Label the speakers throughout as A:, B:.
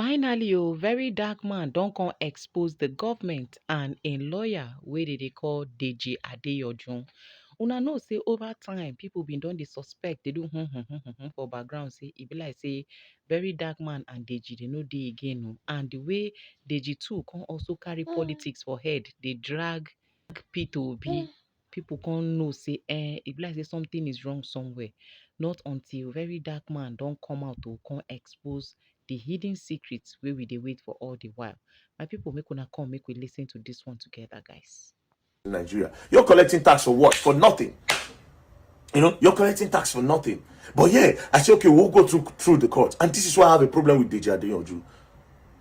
A: Finally, Verydarkman don come expose the government and im lawyer wey dey call Deji Adeyanju. Una know say over time people bin don dey suspect, dey do for background say e be like say Verydarkman and Deji dey no dey again o. And the way Deji too come also carry politics for head, dey drag P2B, people come know say e be like say something is wrong somewhere. Not until Verydarkman don come out to come expose the hidden secrets wey we dey wait for all the while. My people, make una come, make we listen to this one together, guys.
B: In Nigeria, you're collecting tax for what? For nothing. You know, you're collecting tax for nothing. But yeah, I say, okay, we'll go through the court. And this is why I have a problem with Deji Adeyanju. Do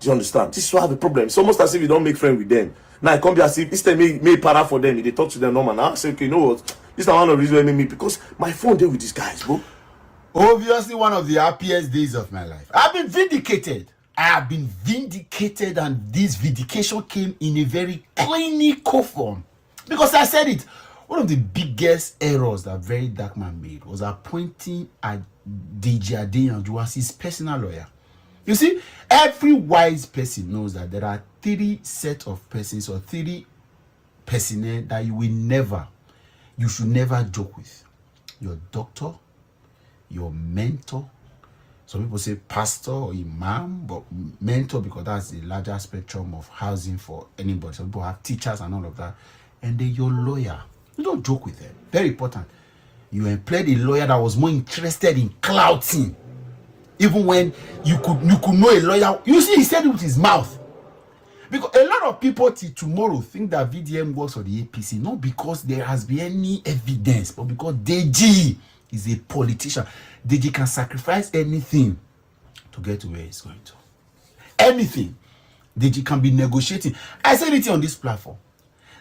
B: you understand? This is why I have a problem. It's almost as if you don't make friends with them. Now I come here as if instead me para for them, they talk to them normal. Now I say, okay, you know what? This is not one of the reasons why me because my phone there with these guys, bro.
C: Obviously, one of the happiest days of my life. I've been vindicated. I have been vindicated, and this vindication came in a very clinical form. Because I said it, one of the biggest errors that Verydarkman made was appointing Deji Adeyanju as his personal lawyer. You see, every wise person knows that there are 3 sets of persons or 3 personnel that you should never joke with. Your doctor, your mentor. Some people say pastor or imam, but mentor because that's the larger spectrum of housing for anybody. Some people have teachers and all of that. And then your lawyer. You don't joke with them. Very important. You employed a lawyer that was more interested in clouting. Even when you could know a lawyer. You see, he said it with his mouth. Because a lot of people till tomorrow think that VDM works for the APC, not because there has been any evidence, but because Deji is a politician. Deji can sacrifice anything to get to where he's going to. Anything. Deji can be negotiating. I said it on this platform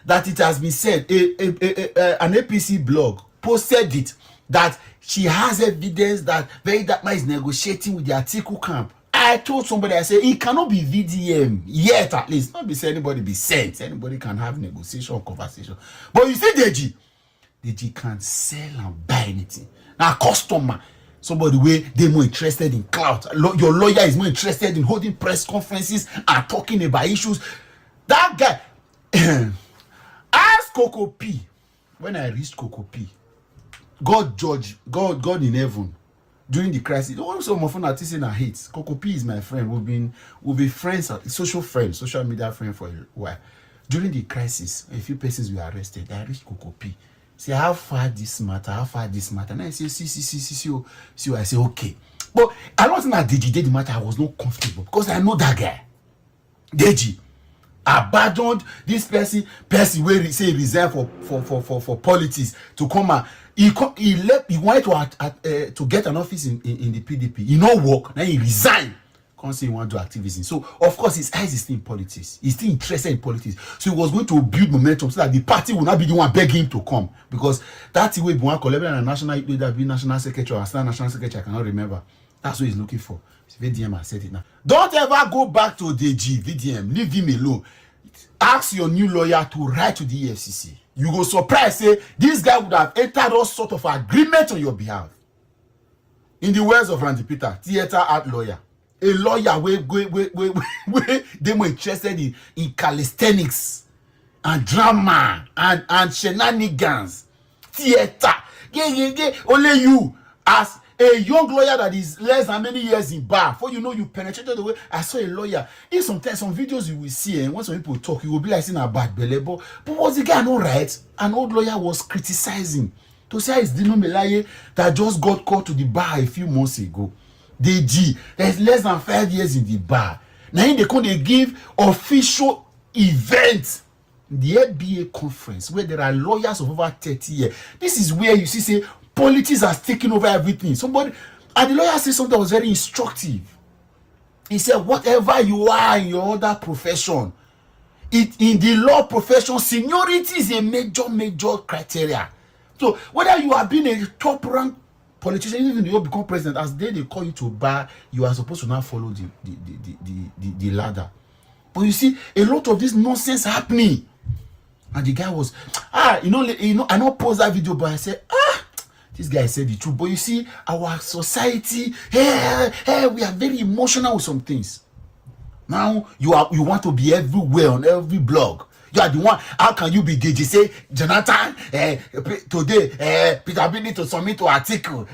C: that it has been said, an APC blog posted it, that she has evidence that Verydarkman is negotiating with the Atiku camp. I told somebody, I said, it cannot be VDM yet, at least. Not be say anybody be sent. Anybody can have negotiation or conversation. But you see Deji can sell and buy anything. Now, customer, somebody where they're more interested in clout. Your lawyer is more interested in holding press conferences and talking about issues. That guy, ask Coco P. When I reached Coco P, God in heaven, during the crisis, also my phone artist in hates. Coco P is my friend. We've been friends, social media friend for a while. During the crisis, a few persons were arrested. I reached Coco P. Say, how far this matter? And I say, see. I say, okay. But I don't think that Deji did the matter. I was not comfortable because I know that guy. Deji abandoned this person where he say resign for politics to come out. He wanted to get an office in the PDP. He no work. Then he resigned. Can't say he want to do activism. So of course his eyes is still in politics. He's still interested in politics. So he was going to build momentum so that the party will not be the one begging him to come. Because that's the way Buwan Kolebe and national leader be national secretary or stand national secretary, I cannot remember. That's what he's looking for. VDM has said it now. Don't ever go back to Deji, VDM. Leave him alone. Ask your new lawyer to write to the EFCC. You go surprise, say this guy would have entered all sort of agreement on your behalf. In the words of Randy Peter, theater art lawyer. A lawyer where they were interested in calisthenics and drama and shenanigans. Theater. Only you as a young lawyer that is less than many years in bar, for you know you penetrated the way. I saw a lawyer. In sometimes some videos you will see, and when some people talk, you will be like seeing a bad belly. But was the guy not right? An old lawyer was criticizing to say it's Dino Melaye that just got caught to the bar a few months ago. Deji, there's less than 5 years in the bar. Now they give official events. The FBA conference where there are lawyers of over 30 years. This is where you see say politics has taken over everything. Somebody and the lawyer said something that was very instructive. He said, whatever you are in your other profession, in the law profession, seniority is a major criteria. So whether you have been a top rank politician, even if you become president, as they call you to bar, you are supposed to now follow the ladder. But you see, a lot of this nonsense happening. And the guy was, I don't post that video, but I said, this guy said the truth. But you see, our society, we are very emotional with some things. Now you want to be everywhere on every blog. You are the one. How can you be Deji? Say, Jonathan, today, Peter B need to submit to article.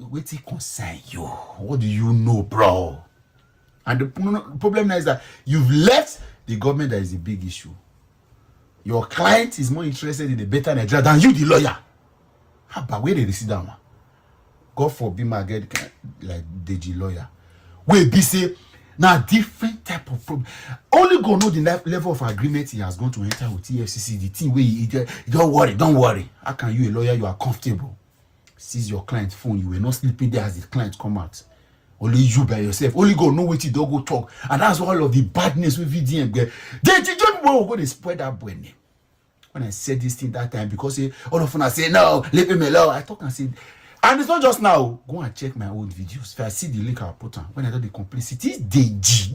C: Wait, it concern you. What do you know, bro? And the problem now is that you've left the government. That is a big issue. Your client is more interested in the better Nigeria than you, the lawyer. How about where did they sit down? God forbid my get like Deji lawyer. Where be say now different type of problem. Only go know the level of agreement he has gone to enter with EFCC. The thing where you don't worry. How can you, a lawyer, you are comfortable? Seize your client's phone. You were not sleeping there as the client come out. Only you by yourself. Only go know what you don't go talk. And that's all of the badness with VDM get. Deji just go to spoil that boy name. When I said this thing that time, because all of them say no, leave him alone. I talk and say, and it's not just now. Go and check my old videos. If I see the link, I'll put on. When I do the complicity, this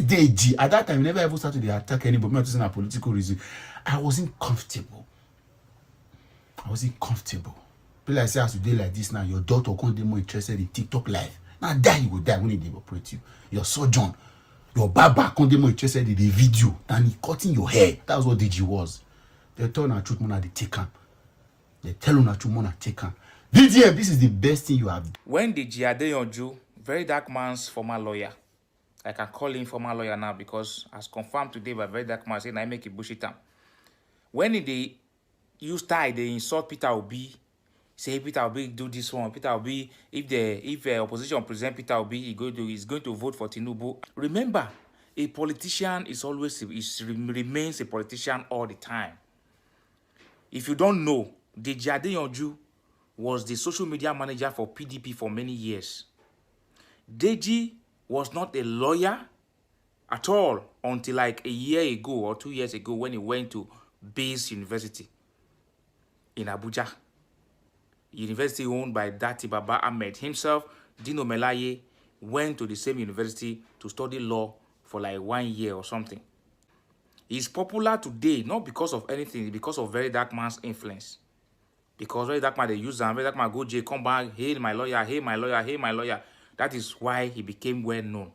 C: Deji. At that time, we never ever started to attack anybody. Not using a political reason. I wasn't comfortable. But like I say, as today like this now, your daughter can't be more interested in TikTok live. Now die, you will die when they operate you. Your surgeon, your barber can't be more interested in the video than he cutting your hair. That's what Deji was. They tell you truth, man, they take him. They tell you truth, man, take him. VDM, this is the best thing you have done.
D: When Deji Adeyanju, Verydarkman's former lawyer, I can call him former lawyer now because as confirmed today by Verydarkman saying I make a bullshit time. When they use tie, they insult Peter Obi, say Peter Obi do this one, Peter Obi, if the opposition present Peter Obi, he's going to vote for Tinubu. Remember, a politician remains a politician all the time. If you don't know, Deji Adeyanju was the social media manager for PDP for many years. Deji was not a lawyer at all until like a year ago or 2 years ago when he went to Base University in Abuja. University owned by Dati Baba Ahmed himself. Dino Melaye went to the same university to study law for like 1 year or something. He's popular today not because of anything, because of Verydarkman's influence. Because Verydarkman, they use him, Verydarkman go J, come back, hail my lawyer, hail my lawyer, hail my lawyer. That is why he became well known.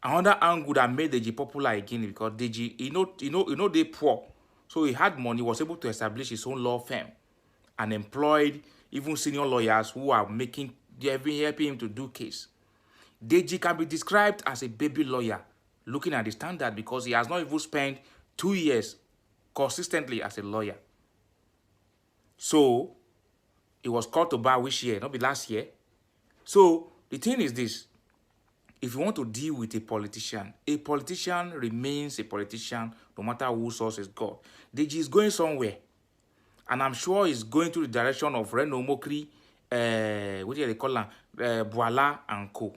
D: Another angle that made Deji popular again because Deji, they poor. So he had money, was able to establish his own law firm and employed even senior lawyers who are helping him to do case. Deji can be described as a baby lawyer, looking at the standard because he has not even spent 2 years consistently as a lawyer. So, he was called to bar which year? Not be last year. So, the thing is this. If you want to deal with a politician remains a politician no matter whose source is God. Deji is going somewhere. And I'm sure he's going to the direction of Reno Mokri, what do they call him? Boala and Co.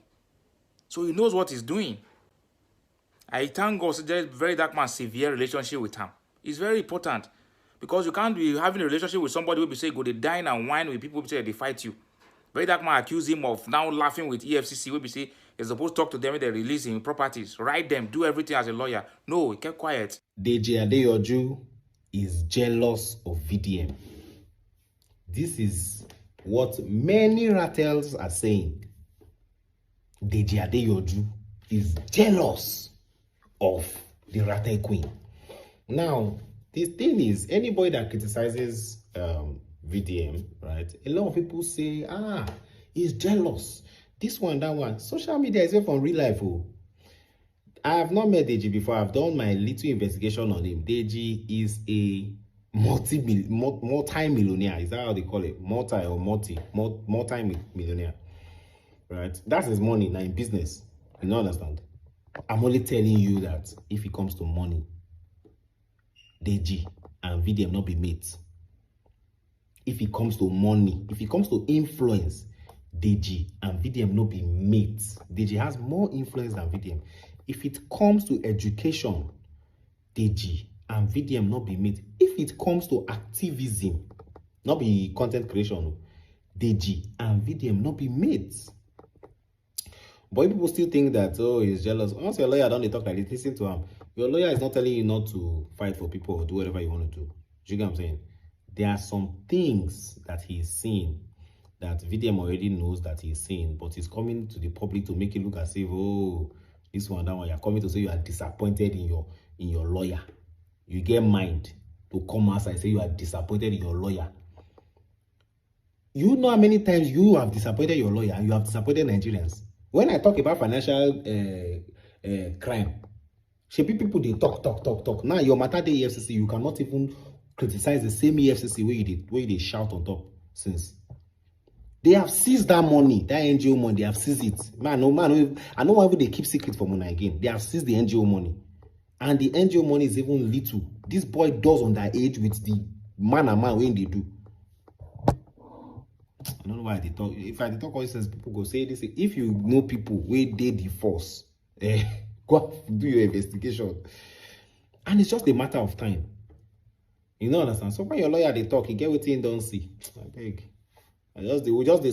D: So he knows what he's doing. I thank God there's Verydarkman's severe relationship with him. It's very important. Because you can't be having a relationship with somebody who be say go they dine and wine with people who say they fight you. Verydarkman accuse him of now laughing with EFCC who be say they're supposed to talk to them when they release him properties, write them, do everything as a lawyer. No, he kept quiet.
E: Deji Adeyanju is jealous of VDM. This is what many rattles are saying. Deji Adeyanju is jealous of the rattle queen. Now, the thing is, anybody that criticizes VDM, right? A lot of people say, he's jealous. This one, that one. Social media is from real life. Oh. I have not met Deji before. I've done my little investigation on him. Deji is a multi-millionaire. Is that how they call it? Multi-millionaire. Right? That's his money now in business. You don't understand? I'm only telling you that if it comes to money, Deji and VDM not be mates. If it comes to money, if it comes to influence, Deji and VDM not be mates. Deji has more influence than VDM. If it comes to education, Deji and VDM not be mates. If it comes to activism, not be content creation, Deji and VDM not be mates. But people still think that, oh, he's jealous. Once your lawyer don't talk like this, listen to him. Your lawyer is not telling you not to fight for people or do whatever you want to do. Do you get what I'm saying? There are some things that he's seeing that VDM already knows that he's saying, but he's coming to the public to make it look as if, oh, this one, that one. You're coming to say you are disappointed in your lawyer. You get mind to come outside and say you are disappointed in your lawyer. You know how many times you have disappointed your lawyer and you have disappointed Nigerians. When I talk about financial crime, people they talk. Now your matter the EFCC, you cannot even criticize the same EFCC where they shout on top since. They have seized that money, that NGO money. They have seized it. I know why they keep secret from money again. They have seized the NGO money, and the NGO money is even little. This boy does underage with the man when they do. I don't know why they talk. If I talk all this, people go say this. If you know people where they the force, go do your investigation, and it's just a matter of time. You know, understand? So when your lawyer they talk, you get what you don't see. I beg.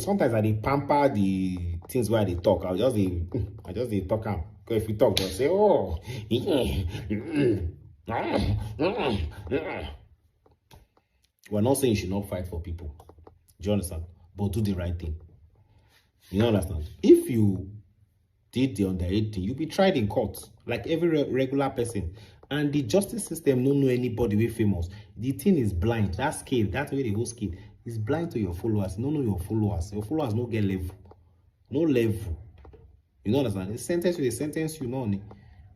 E: Sometimes I pamper the things where they talk. I just talk them. Because if you talk, they'll say, oh, we're not saying you should not fight for people. Do you understand? But do the right thing. You understand? If you did the underage thing, you'll be tried in court like every regular person. And the justice system don't know anybody way famous. The thing is blind. That scale, that's where the whole scale is blind to your followers. No, your followers. Your followers don't get level. No level. You know what I'm saying? The sentence with a sentence, you know.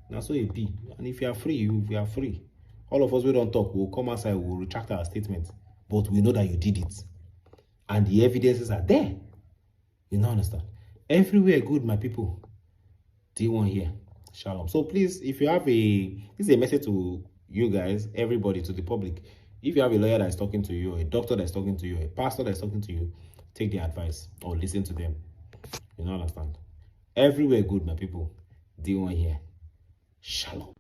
E: That's what it be. And if you are free, you are free. All of us, we don't talk. We'll come outside, we'll retract our statement. But we know that you did it. And the evidences are there. You know, understand? Everywhere good, my people. D1 here. Shalom. So please, if you have this is a message to you guys, everybody, to the public. If you have a lawyer that is talking to you, or a doctor that is talking to you, a pastor that is talking to you, take their advice or listen to them. You know, understand? Everywhere good, my people. D1 here. Shalom.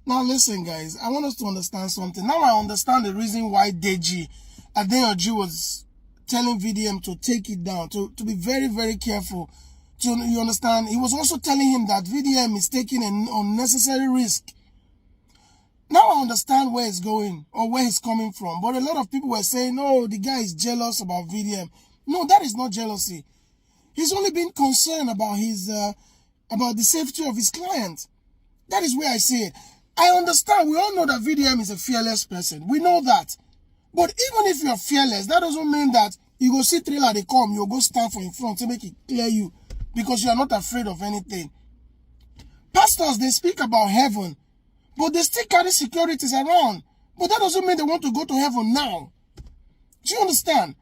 F: Now listen, guys, I want us to understand something. Now I understand the reason why Deji Adeyanju was telling VDM to take it down, to be very, very careful. You understand? He was also telling him that VDM is taking an unnecessary risk. Now I understand where it's going or where he's coming from. But a lot of people were saying, no, the guy is jealous about VDM. No, that is not jealousy. He's only been concerned about about the safety of his client. That is where I see it. I understand. We all know that VDM is a fearless person. We know that. But even if you're fearless, that doesn't mean that you go see trailer, they come, you go stand for in front to make it clear you, because you are not afraid of anything. Pastors, they speak about heaven, but they still carry securities around. But that doesn't mean they want to go to heaven now. Do you understand?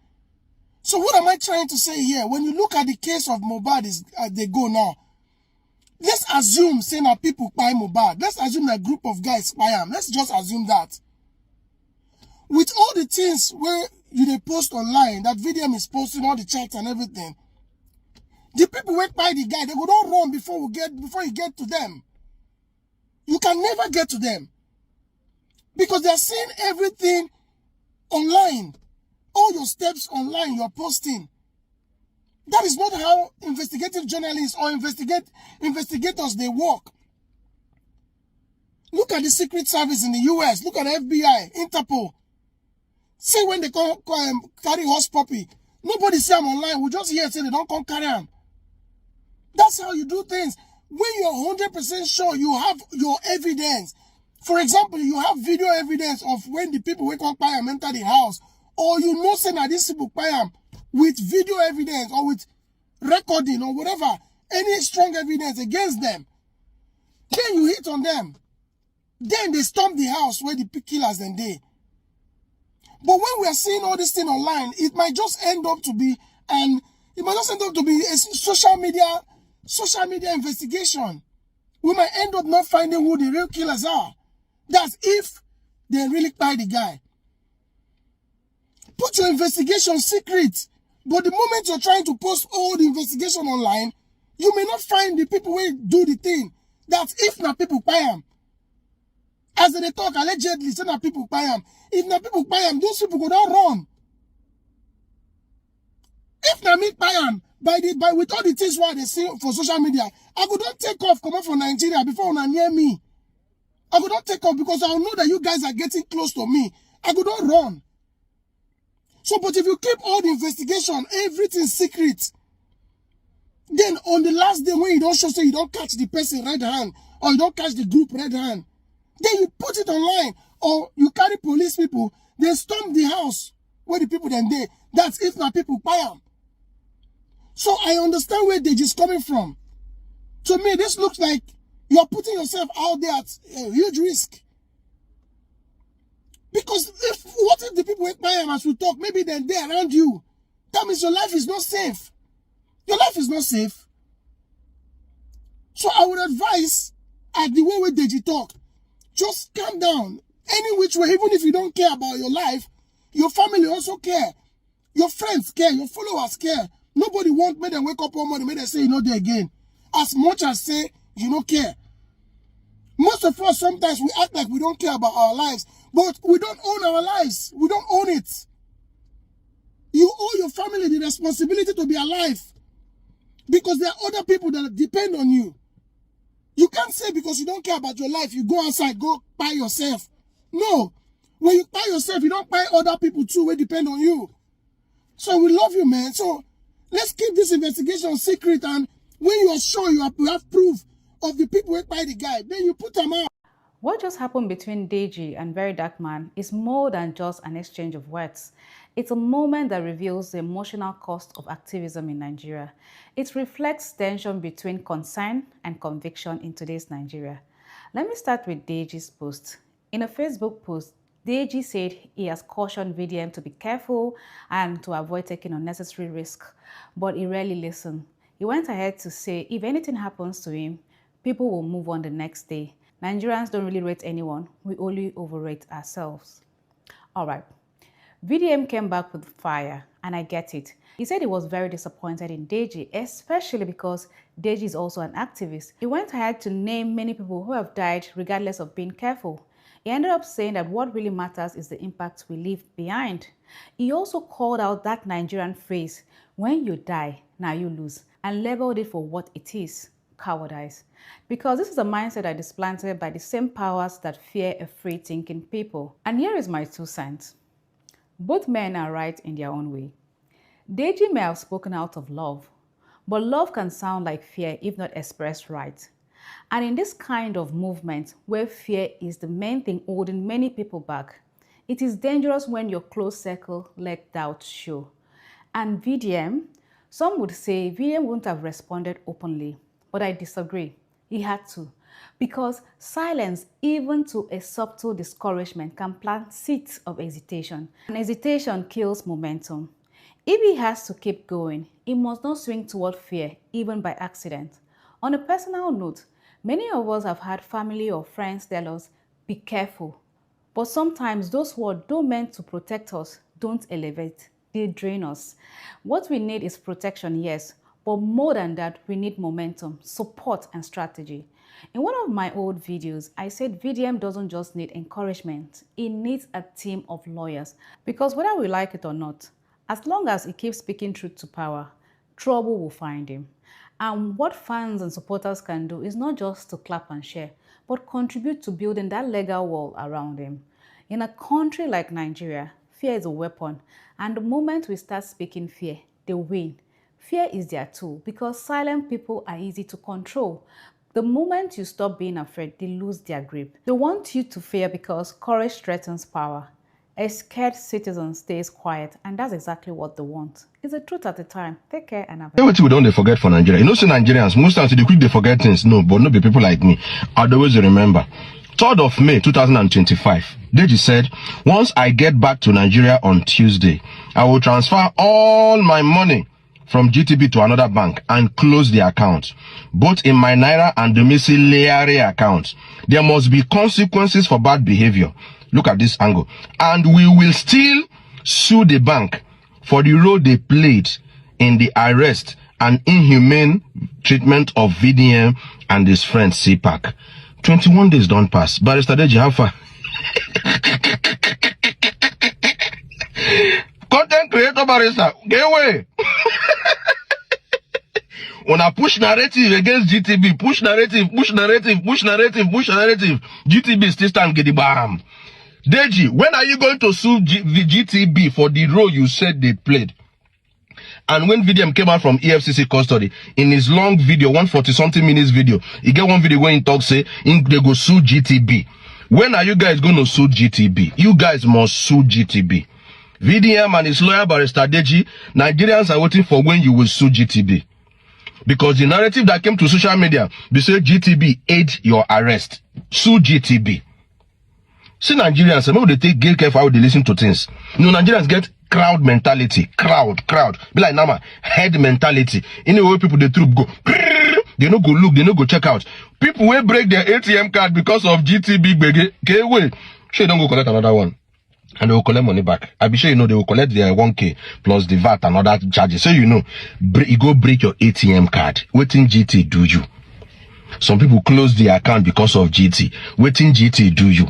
F: So what am I trying to say here? When you look at the case of Mohbad as they go now, let's assume, say now people buy Mohbad. Let's assume that group of guys buy him. Let's just assume that. With all the things where they post online, that VDM is posting all the chats and everything, the people who buy the guy, they go don't run before you get to them. You can never get to them. Because they're seeing everything online. All your steps online, you're posting. That is not how investigative journalists or investigators, they work. Look at the Secret Service in the US. Look at the FBI, Interpol. See when they carry horse puppy. Nobody see them online. We just hear say they don't come carry them. That's how you do things. When you're 100% sure you have your evidence. For example, you have video evidence of when the people who come buy them enter the house. Or you know say that these people buy them with video evidence or with recording or whatever. Any strong evidence against them. Then you hit on them. Then they storm the house where the killers then they. But when we are seeing all this thing online, it might just end up to be a social media investigation. We might end up not finding who the real killers are. That's if they really buy the guy. Put your investigation secret. But the moment you're trying to post all the investigation online, you may not find the people who do the thing. That's if not people buy them. As they talk allegedly, say that people buy them. If not people buy them, those people go down run. If not me buy them, with all the things what they see for social media, I could not take off, come out from Nigeria before una near me. I could not take off because I know that you guys are getting close to me. I could not run. So, but if you keep all the investigation, everything secret, then on the last day when you don't show, say you don't catch the person right hand, or you don't catch the group right hand, then you put it online, or you carry police people, they storm the house where the people then there. That's if not people buy them. So I understand where they just coming from. To me, this looks like you're putting yourself out there at a huge risk. Because what if the people with buy them as we talk, maybe they're there around you? That means your life is not safe. Your life is not safe. So I would advise, at the way with Deji talk, just calm down. Any which way, even if you don't care about your life, your family also care. Your friends care. Your followers care. Nobody wants me to wake up one morning, make them say you're not there again. As much as say you don't care. Most of us, sometimes we act like we don't care about our lives, but we don't own our lives. We don't own it. You owe your family the responsibility to be alive, because there are other people that depend on you. You can't say because you don't care about your life, you go outside, go buy yourself. No. When you buy yourself, you don't buy other people too who depend on you. So we love you, man. So let's keep this investigation secret, and when you are sure you have proof of the people who buy the guy, then you put them out.
G: What just happened between Deji and Verydarkman is more than just an exchange of words. It's a moment that reveals the emotional cost of activism in Nigeria. It reflects tension between concern and conviction in today's Nigeria. Let me start with Deji's post. In a Facebook post, Deji said he has cautioned VDM to be careful and to avoid taking unnecessary risk, but he rarely listened. He went ahead to say if anything happens to him, people will move on the next day. Nigerians don't really rate anyone, we only overrate ourselves. All right. VDM came back with fire, and I get it. He said he was very disappointed in Deji, especially because Deji is also an activist. He went ahead to name many people who have died regardless of being careful. He ended up saying that what really matters is the impact we leave behind. He also called out that Nigerian phrase, when you die, now you lose, and labeled it for what it is, cowardice. Because this is a mindset that is planted by the same powers that fear a free-thinking people. And here is my 2 cents. Both men are right in their own way. Deji may have spoken out of love, but love can sound like fear if not expressed right. And in this kind of movement, where fear is the main thing holding many people back, it is dangerous when your close circle let doubt show. And VDM, some would say VDM wouldn't have responded openly, but I disagree. He had to, because silence, even to a subtle discouragement, can plant seeds of hesitation. And hesitation kills momentum. If he has to keep going, he must not swing toward fear, even by accident. On a personal note, many of us have had family or friends tell us, be careful. But sometimes those words don't meant to protect us, don't elevate, they drain us. What we need is protection, yes, but more than that, we need momentum, support, and strategy. In one of my old videos, I said VDM doesn't just need encouragement, it needs a team of lawyers. Because whether we like it or not, as long as he keeps speaking truth to power, trouble will find him. And what fans and supporters can do is not just to clap and share, but contribute to building that legal wall around him. In a country like Nigeria, fear is a weapon, and the moment we start speaking fear, they win. Fear is their tool because silent people are easy to control. The moment you stop being afraid, they lose their grip. They want you to fear because courage threatens power. A scared citizen stays quiet, and that's exactly what they want. It's the truth at the time. Take care and have a
H: what we don't forget for Nigeria. You know, say Nigerians, most times they quick they forget things. No, but not be people like me. I'd always remember. 3rd of May 2025, Deji said, once I get back to Nigeria on Tuesday, I will transfer all my money from GTB to another bank and close the account, both in my Naira and domiciliary account. There must be consequences for bad behavior. Look at this angle. And we will still sue the bank for the role they played in the arrest and inhumane treatment of VDM and his friend CPAC. 21 days don't pass. Barrister Deji, how far? Content creator barrister, get away. Una push narrative against GTB, push narrative, push narrative, push narrative, push narrative. GTB still stand get the bam. Deji, when are you going to sue the GTB for the role you said they played? And when VDM came out from EFCC custody, in his long video, 140-something minutes video, he get one video where he talks, say, they go sue GTB. When are you guys going to sue GTB? You guys must sue GTB. VDM and his lawyer, Barrister Deji, Nigerians are waiting for when you will sue GTB. Because the narrative that came to social media, they say GTB aid your arrest. Sue GTB. See Nigerians, maybe they get careful how they listen to things. You know, Nigerians get crowd mentality. Crowd. Be like Nama, head mentality. In the way people, the troop go, they no go look, they no go check out. People will break their ATM card because of GTB. Okay, wait. Sure, don't go collect another one. And they will collect money back. I be sure you know they will collect their 1K plus the VAT and other charges. So you know, you go break your ATM card. Waiting GT do you. Some people close the account because of GT. Waiting GT do you.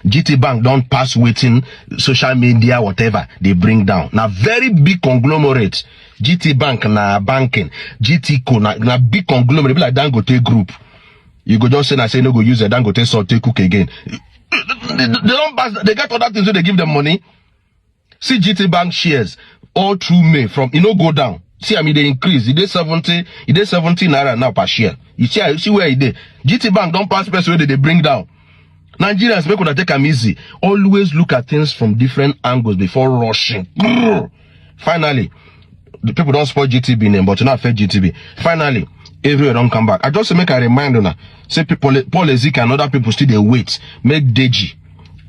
H: GT Bank don't pass waiting social media, whatever they bring down. Now very big conglomerate. GT Bank na banking. GT Co na big conglomerate. Be like Dangote Group. You go just say I say no go use a Dangote salt take cook again. They don't pass. They get other things so they give them money. See GT Bank shares all through May from go down. See, I mean they increase. It is 70 naira now per share. You see where it is. GT Bank don't pass person where they bring down. Nigerians make take them easy. Always look at things from different angles before rushing. Finally, the people don't spoil GTB name, but you not affect GTB. Finally, everywhere don't come back. I just make a reminder now. Say people, Paul Ezek and other people still they wait. Make Deji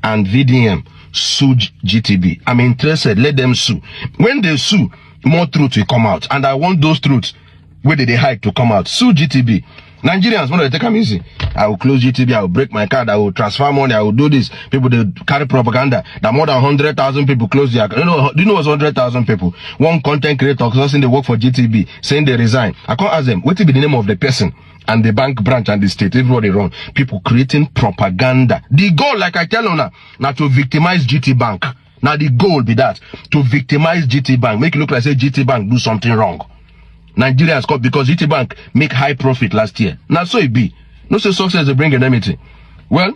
H: and VDM sue GTB. I'm interested. Let them sue. When they sue, more truth will come out. And I want those truths where they hide to come out. Sue GTB. Nigerians, when they take them easy, I will close GTB, I will break my card, I will transfer money, I will do this. People, they carry propaganda that more than 100,000 people close their account. Do you know what's 100,000 people? One content creator saying they work for GTB, saying they resign. I can't ask them, what will be the name of the person? And the bank branch and the state, everybody wrong. People creating propaganda. The goal, like I tell you now to victimize GT Bank. Now the goal be that, to victimize GT Bank. Make it look like say GT Bank do something wrong. Nigerians caught because GT Bank make high profit last year. Now so it be. No say success they bring enmity. Well,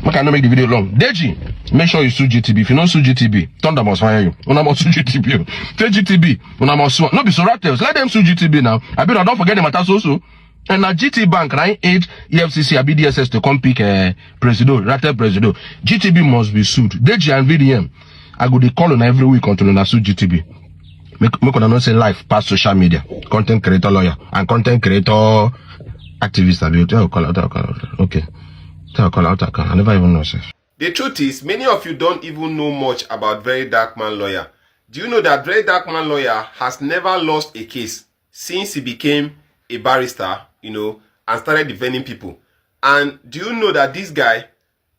H: I cannot make the video long. Deji, make sure you sue GTB. If you don't sue GTB, Thunder must fire you. Una must sue GTB. Tell GTB, una must sue. No be so rat. Let them sue GTB now. I better don't forget the matter also. And now GT Bank, right? Age EFCC, DSS to come pick Presido, Ratel Presido. GTB must be sued. Deji and VDM, I go they call on every week until I sue GTB. Make not say life past social media. Content creator lawyer and content creator activist. Okay. I never even know, sir.
I: The truth is, many of you don't even know much about Verydarkman lawyer. Do you know that Verydarkman lawyer has never lost a case since he became a barrister, and started defending people? And do you know that this guy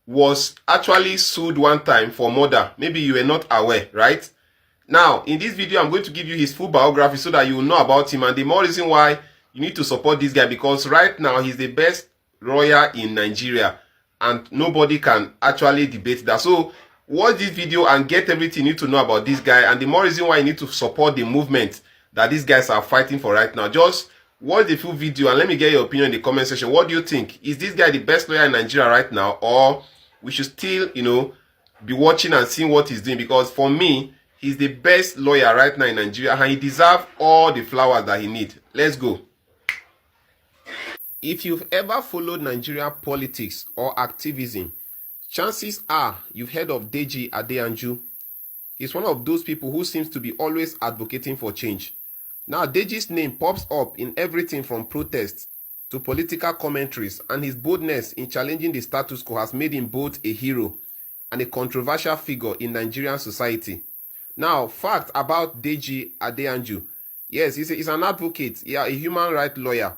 I: was actually sued one time for murder? Maybe you were not aware, right? Now, in this video, I'm going to give you his full biography so that you will know about him. And the more reason why you need to support this guy, because right now he's the best lawyer in Nigeria. And nobody can actually debate that. So watch this video and get everything you need to know about this guy. And the more reason why you need to support the movement that these guys are fighting for right now. Just watch the full video and let me get your opinion in the comment section. What do you think? Is this guy the best lawyer in Nigeria right now? Or we should still, be watching and seeing what he's doing? Because for me, he's the best lawyer right now in Nigeria and he deserves all the flowers that he needs. Let's go. If you've ever followed Nigerian politics or activism, chances are you've heard of Deji Adeyanju. He's one of those people who seems to be always advocating for change. Now, Deji's name pops up in everything from protests to political commentaries, and his boldness in challenging the status quo has made him both a hero and a controversial figure in Nigerian society. Now, fact about Deji Adeyanju. Yes, he's an advocate, a human rights lawyer.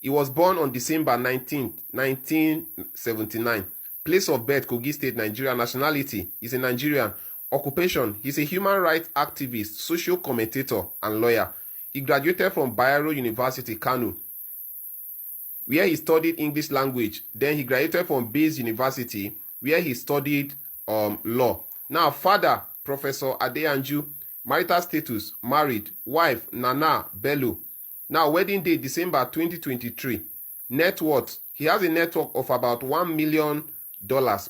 I: He was born on December 19, 1979. Place of birth, Kogi State, Nigeria. Nationality, he's a Nigerian. Occupation, he's a human rights activist, social commentator, and lawyer. He graduated from Bayero University, Kano, where he studied English language. Then he graduated from Bayes University, where he studied law. Now, father, Professor Adanju. Marital status, married. Wife, Nana Bello. Now, wedding date, December 2023. Net worth, he has a net worth of about $1 million.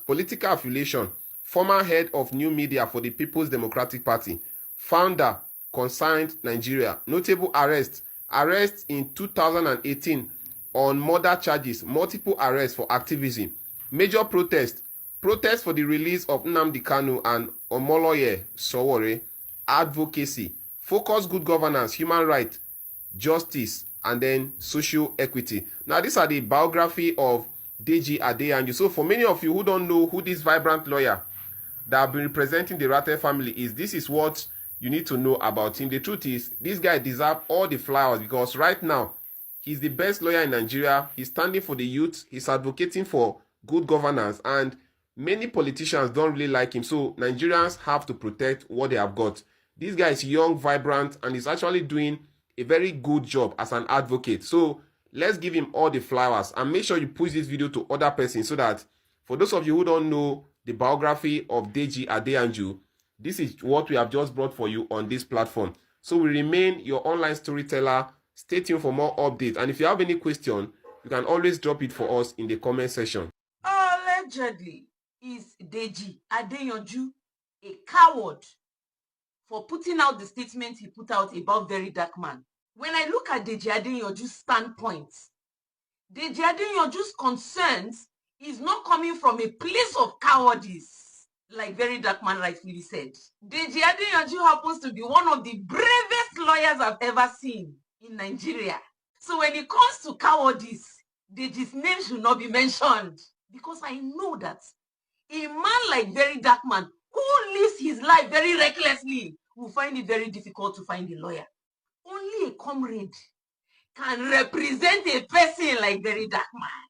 I: Political affiliation, former head of new media for the People's Democratic Party, founder, Concerned Nigeria. Notable arrests in 2018 on murder charges, multiple arrests for activism. Major protest for the release of Nnamdi Kanu and Omoloye Sowore. Advocacy, focus good governance, human rights, justice, and then social equity. Now, these are the biography of Deji Adeyanju. So for many of you who don't know who this vibrant lawyer that have been representing the Rattle family is, this is what you need to know about him. The truth is, this guy deserves all the flowers, because right now, he's the best lawyer in Nigeria. He's standing for the youth. He's advocating for good governance, and many politicians don't really like him. So Nigerians have to protect what they have got. This guy is young, vibrant, and he's actually doing a very good job as an advocate. So let's give him all the flowers, and make sure you push this video to other persons, so that for those of you who don't know the biography of Deji Adeyanju, this is what we have just brought for you on this platform. So we remain your online storyteller. Stay tuned for more updates, and if you have any question, you can always drop it for us in the comment section.
J: Allegedly, is Deji Adeyanju a coward for putting out the statement he put out about Verydarkman? When I look at Deji Adeyanju's standpoint, Deji Adeyanju's concerns is not coming from a place of cowardice, like Verydarkman rightfully said. Deji Adeyanju happens to be one of the bravest lawyers I've ever seen in Nigeria. So when it comes to cowardice, Deji's name should not be mentioned, because I know that a man like Verydarkman, who lives his life very recklessly, will find it very difficult to find a lawyer. Only a comrade can represent a person like Verydarkman.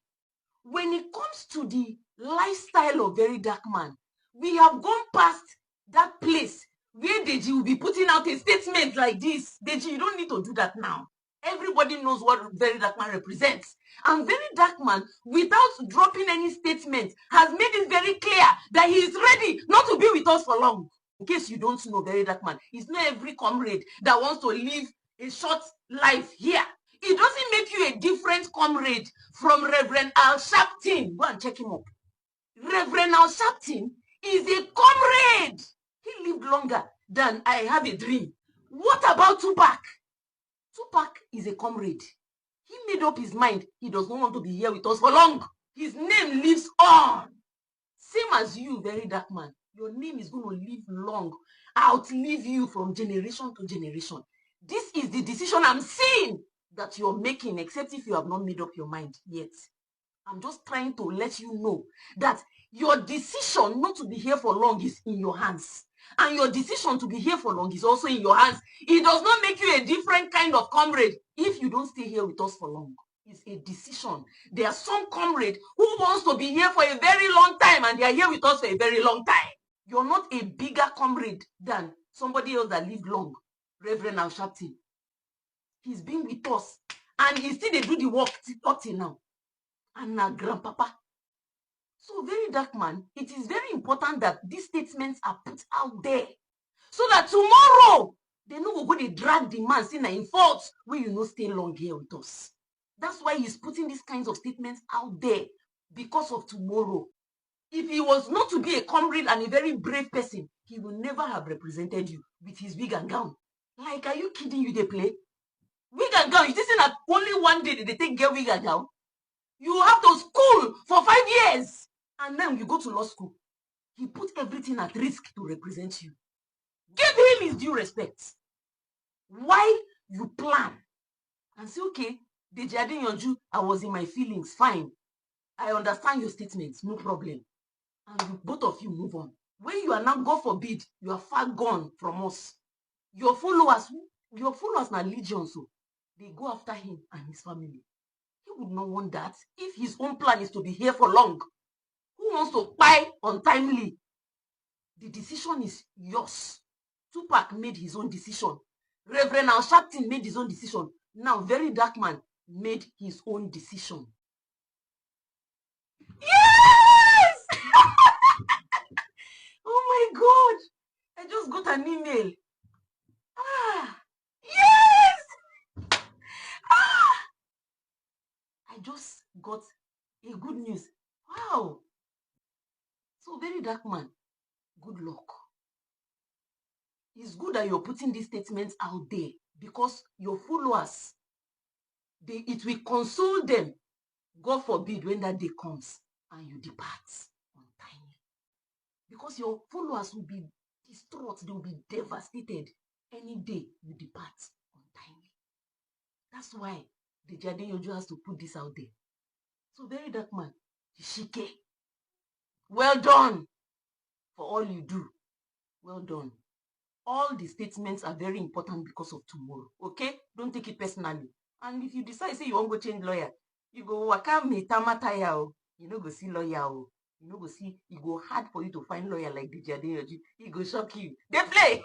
J: When it comes to the lifestyle of Verydarkman, we have gone past that place where Deji will be putting out a statement like this. Deji, you don't need to do that now. Everybody knows what Verydarkman represents. And Verydarkman, without dropping any statement, has made it very clear that he is ready not to be with us for long. In case you don't know, Verydarkman, it's not every comrade that wants to live a short life here. It doesn't make you a different comrade from Reverend Al Sharpton. Go and check him up. Reverend Al Sharpton is a comrade. He lived longer than I Have a Dream. What about Tupac? Tupac is a comrade. He made up his mind. He does not want to be here with us for long. His name lives on. Same as you, Verydarkman. Your name is going to live long, outlive you from generation to generation. This is the decision I'm seeing that you're making, except if you have not made up your mind yet. I'm just trying to let you know that your decision not to be here for long is in your hands. And your decision to be here for long is also in your hands. It does not make you a different kind of comrade if you don't stay here with us for long. It's a decision. There are some comrades who wants to be here for a very long time, and they are here with us for a very long time. You're not a bigger comrade than somebody else that lived long. Reverend Al Sharpton. He's been with us, and he still they do the work up till now. And now grandpapa. So Verydarkman, it is very important that these statements are put out there, so that tomorrow they know we're going to drag the man in fault when you know stay long here with us. That's why he's putting these kinds of statements out there, because of tomorrow. If he was not to be a comrade and a very brave person, he will never have represented you with his wig and gown. Like, are you kidding? You they play wig and gown? You just say that only one day they take get wig and gown. You have to school for 5 years, and then you go to law school. He put everything at risk to represent you. Give him his due respect. While you plan and say, okay, Deji Adeyanju, I was in my feelings, fine. I understand your statements, no problem. And you, both of you move on. When you are now, God forbid, you are far gone from us. Your followers now legion, so they go after him and his family. He would not want that. If his own plan is to be here for long, who wants to buy untimely? The decision is yours. Tupac made his own decision. Reverend Al Sharpton made his own decision. Now, Verydarkman made his own decision. Yes! Oh my God! I just got an email. Yes! I just got a good news. Wow! So Verydarkman, good luck. It's good that you're putting these statements out there because your followers, it will console them. God forbid when that day comes and you depart untimely. Because your followers will be distraught, they will be devastated any day you depart untimely. That's why Deji Adeyanju has to put this out there. So Verydarkman, Shike, well done for all you do. Well done. All the statements are very important because of tomorrow. Okay? Don't take it personally. And if you decide, say you want to go change lawyer, you go waka me tamataya. You know go see lawyer. You know go see. It go hard for you to find lawyer like Deji Adeyanju. He go shock you. They play.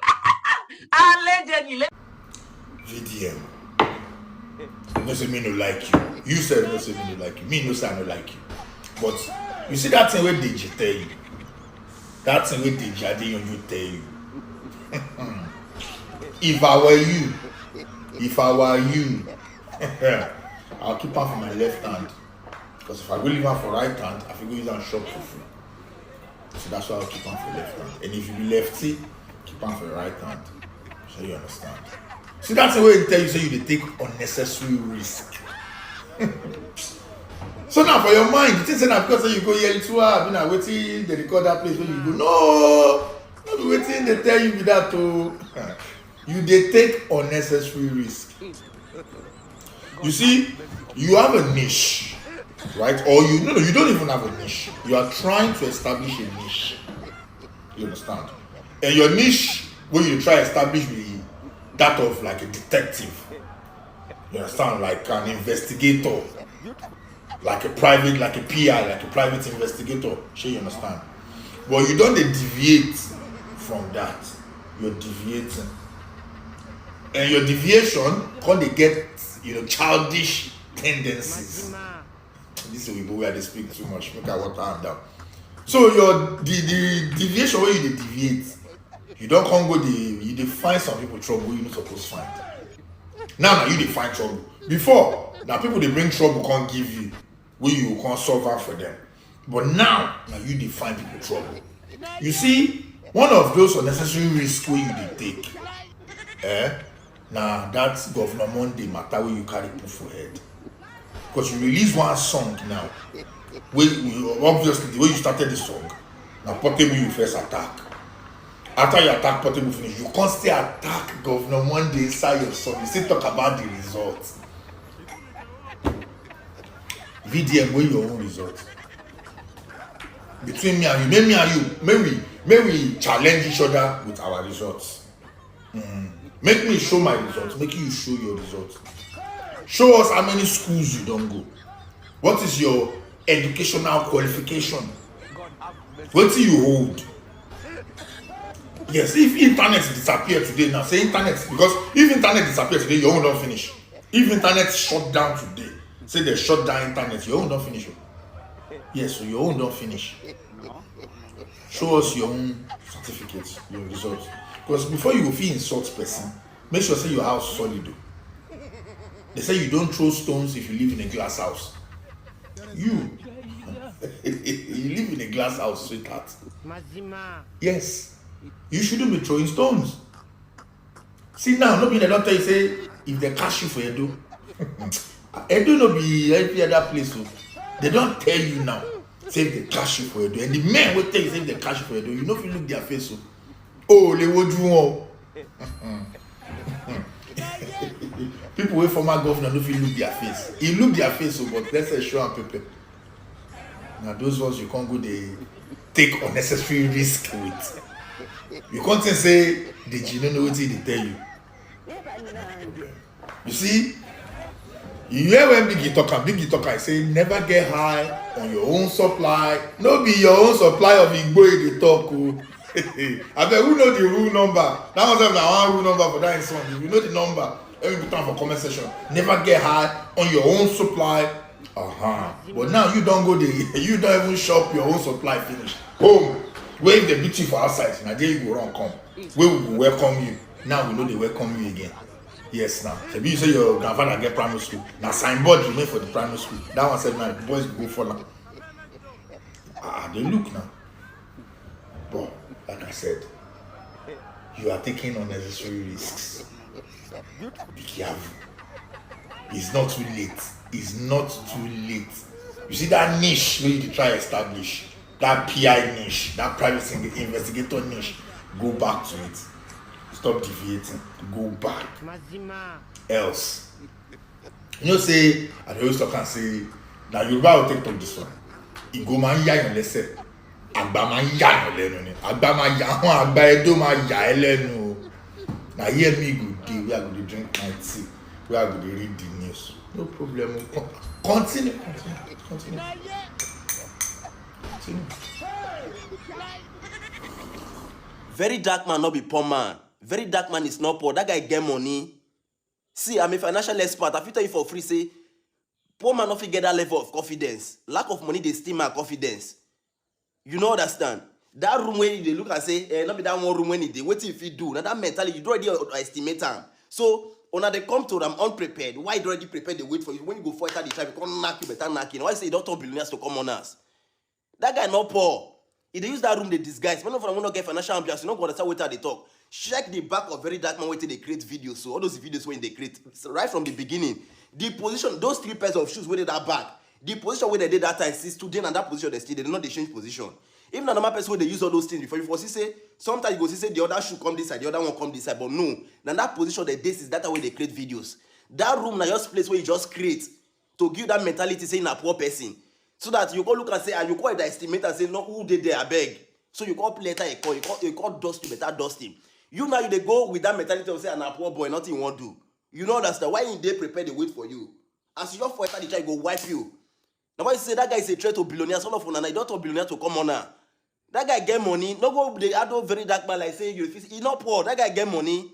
J: Allegedly.
B: VDM. No say me no like you. You said no say me no like you. Me no say I no like you. But you see that thing where Deji tell you. That thing where Deji Adeyanju tell you. If I were you, I'll keep on for my left hand. Because if I go leave on for right hand, I will go use and shop for free. So that's why I'll keep on for left hand. And if you be lefty, keep on for your right hand. So you understand. See, that's the way they tell you, say you take unnecessary risk. So now for your mind, you think that because you go here too hard, you know, waiting they record that place where you go, no, not waiting they tell you that to you they take unnecessary risk. You see, you have a niche, right? Or you don't even have a niche. You are trying to establish a niche. You understand? And your niche, when you try to establish that of like a detective. You understand? Like an investigator. Like a PI, like a private investigator. Sure, you understand? But you don't deviate from that. You're deviating. And your deviation can they get, childish tendencies. This is where they speak too much. Make I water hand down. So the deviation where you deviate, you don't come go you find some people trouble you're not supposed to find. Now you find trouble. Before, now people they bring trouble can't give you where you can't solve out for them. But now you find people trouble. You see, one of those unnecessary risks where you take, now that's Governor Monday matter where you carry put for head. Because you release one song now. Obviously the way you started the song, now Portable you first attack. After you attack Portable finish, you can't still attack Governor Monday inside your song. You still talk about the results. VDM, where your own results. Between me and you, may we challenge each other with our results. Make me show my results, make you show your results. Show us how many schools you don't go. What is your educational qualification? What do you hold? Yes, if internet disappear today, now say internet, because if internet disappear today, your own don't finish. If internet shut down today, say they shut down internet, your own don't finish. Yes, so your own don't finish. Show us your own certificates, your results. Because before you go feel insult person, make sure say your house solid. They say you don't throw stones if you live in a glass house. You live in a glass house, sweetheart. Yes. You shouldn't be throwing stones. See now, nobody they don't tell you say if they catch you for Edo. Edo no be every other place. So they don't tell you now. Say if they catch you for Edo. And the men will tell you say if they catch you for Edo, you know if you look their face. So, oh, they would do. People with former governor, if you look their face. He look their face, so, but let's say show and paper. Now those ones you can't go they take unnecessary risk with. You can't say that you don't know what they tell you. You see, you hear when big talker say never get high on your own supply. No be your own supply of Igbo they talk. I bet who know the rule number? That was one rule number for that song. If you know the number, every time for comment section. Never get high on your own supply. But now you don't go there. You don't even shop your own supply finish. Home. Where if they beat you for outside, now there you go wrong come. Where we will welcome you. Now we know they welcome you again. Yes now. Maybe you say your grandfather get primary school. Now signboard remain for the primary school. That one said now the boys go for now. They look now. But
C: like I said, you are taking unnecessary risks. Be careful. It's not too late. It's not too late. You see that niche where you try to establish, that PI niche, that private investigator niche, go back to it. Stop deviating. Go back. Else. You know, say, I always talk and say, now Yoruba will take on this one. It go man ya yon lese. Agba man ya yon lenu ni. Agba man ya, agba edo man ya lenu. Now hear me good day, we are going to drink my tea. We are going to read the news. No problem. Continue.
K: Verydarkman not be poor man. Verydarkman is not poor. That guy get money. See, I'm a financial expert. I fit tell you for free, say, poor man not get that level of confidence. Lack of money, they steal my confidence. You know understand? That room where they look and say, not be that one room when they wait if you do. Now that mentality, you already estimate time. So, when they come to them unprepared, why you already prepared, they wait for you. When you go fight at the time, you can't knock you, better knocking. Why say you don't want billionaires to come on us? That guy not poor. If they use that room, they disguise. Many of them will not get financial ambience. You know what? That's how they talk. Check the back of Verydarkman where they create videos. So all those videos when they create, so right from the beginning, the position, those 3 pairs of shoes where they that back, the position where they did that time, since today and that position they still, they did not change position. Even the normal person where they use all those things before, you see say sometimes you go see say the other shoe come this side, the other one come this side, but no, now that position they this is that way they create videos. That room now just place where you just create to give that mentality saying a poor person. So that you go look and say, and you call the estimate and say, no, who did they, I beg. So you call later, you call dust to better dust him. You now, they go with that mentality of say, and a poor boy, nothing you won't do. You know that's the why they prepare the wait for you. As you just for the try, go wipe you. Now why you say that guy is a threat to billionaires, all of them, and I don't want billionaires to come on now. That guy get money, no go, they add Verydarkman like say, he's not poor, that guy get money.